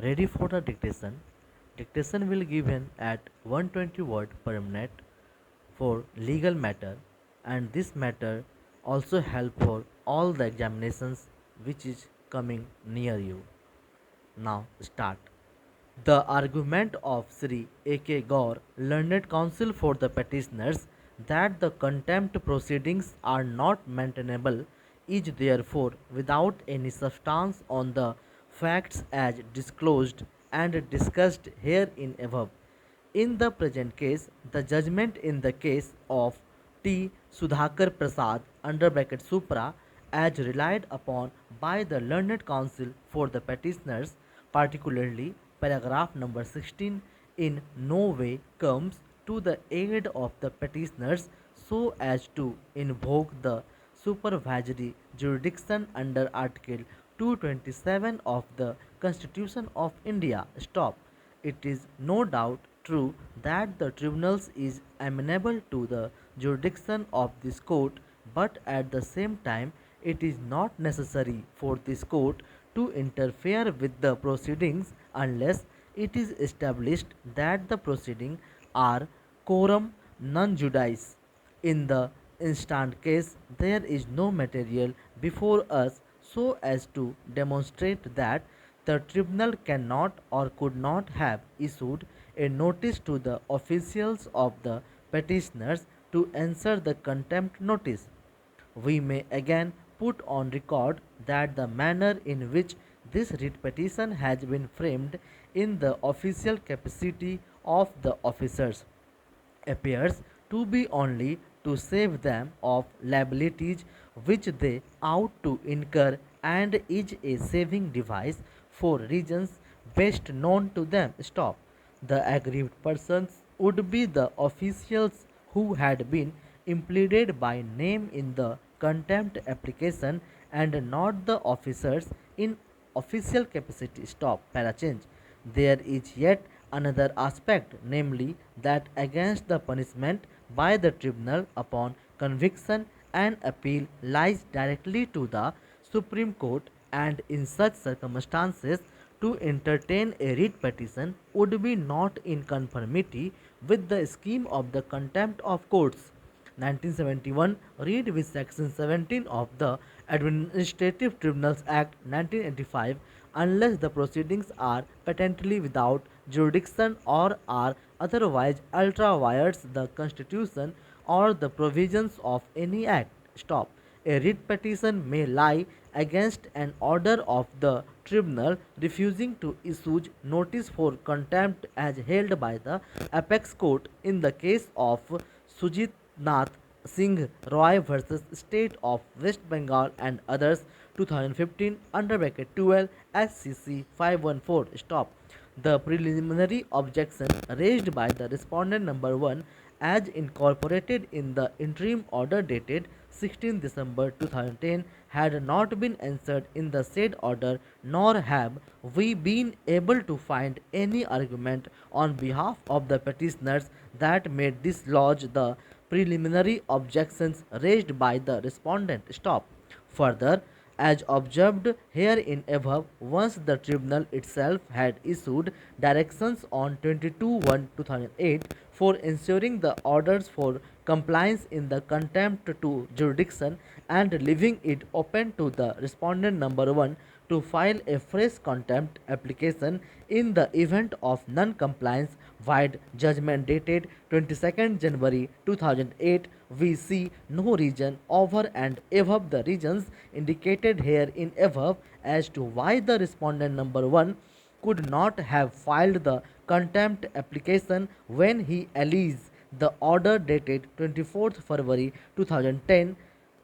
Ready for the dictation. Dictation will given at 120 word per minute for legal matter, and this matter also help for all the examinations which is coming near you. Now start. The argument of Sri A.K. Gaur, learned counsel for the petitioners, that the contempt proceedings are not maintainable is therefore without any substance on the facts as disclosed and discussed herein above. In the present case, the judgment in the case of T. Sudhakar Prasad under bracket Supra, as relied upon by the learned counsel for the petitioners, particularly paragraph number 16, in no way comes to the aid of the petitioners so as to invoke the supervisory jurisdiction under Article 227 of the Constitution of India. Stop. It is no doubt true that the tribunals is amenable to the jurisdiction of this court, but at the same time it is not necessary for this court to interfere with the proceedings unless it is established that the proceedings are quorum non judice. In the instant case, there is no material before us so as to demonstrate that the tribunal cannot or could not have issued a notice to the officials of the petitioners to answer the contempt notice. We may again put on record that the manner in which this writ petition has been framed in the official capacity of the officers appears to be only to save them of liabilities which they ought to incur, and is a saving device for reasons best known to them. Stop. The aggrieved persons would be the officials who had been implicated by name in the contempt application and not the officers in official capacity. Stop. Para change. There is yet another aspect, namely that against the punishment by the tribunal upon conviction and appeal lies directly to the Supreme Court, and in such circumstances to entertain a writ petition would be not in conformity with the scheme of the contempt of courts. 1971 read with section 17 of the Administrative Tribunals Act 1985, unless the proceedings are patently without jurisdiction or are otherwise ultra vires the constitution or the provisions of any act. Stop. A writ petition may lie against an order of the tribunal refusing to issue notice for contempt as held by the apex court in the case of Sujit Nath Singh Roy versus State of West Bengal and others 2015 under bracket 12 SCC 514. Stop. The preliminary objection raised by the respondent number 1 as incorporated in the interim order dated 16 December 2010 had not been answered in the said order, nor have we been able to find any argument on behalf of the petitioners that may dislodge the preliminary objections raised by the respondent. Stop. Further, as observed herein above, once the tribunal itself had issued directions on 22/1/2008 for ensuring the orders for compliance in the contempt to jurisdiction and leaving it open to the respondent number 1 to file a fresh contempt application in the event of non-compliance, void judgment dated 22nd January 2008, we see no reason over and above the reasons indicated here in above as to why the respondent number 1 could not have filed the contempt application when he alleges the order dated 24th February 2010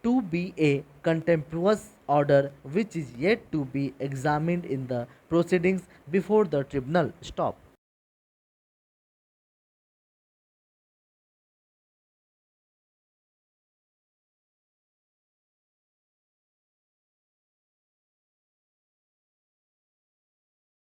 to be a contemptuous order which is yet to be examined in the proceedings before the tribunal. Stop.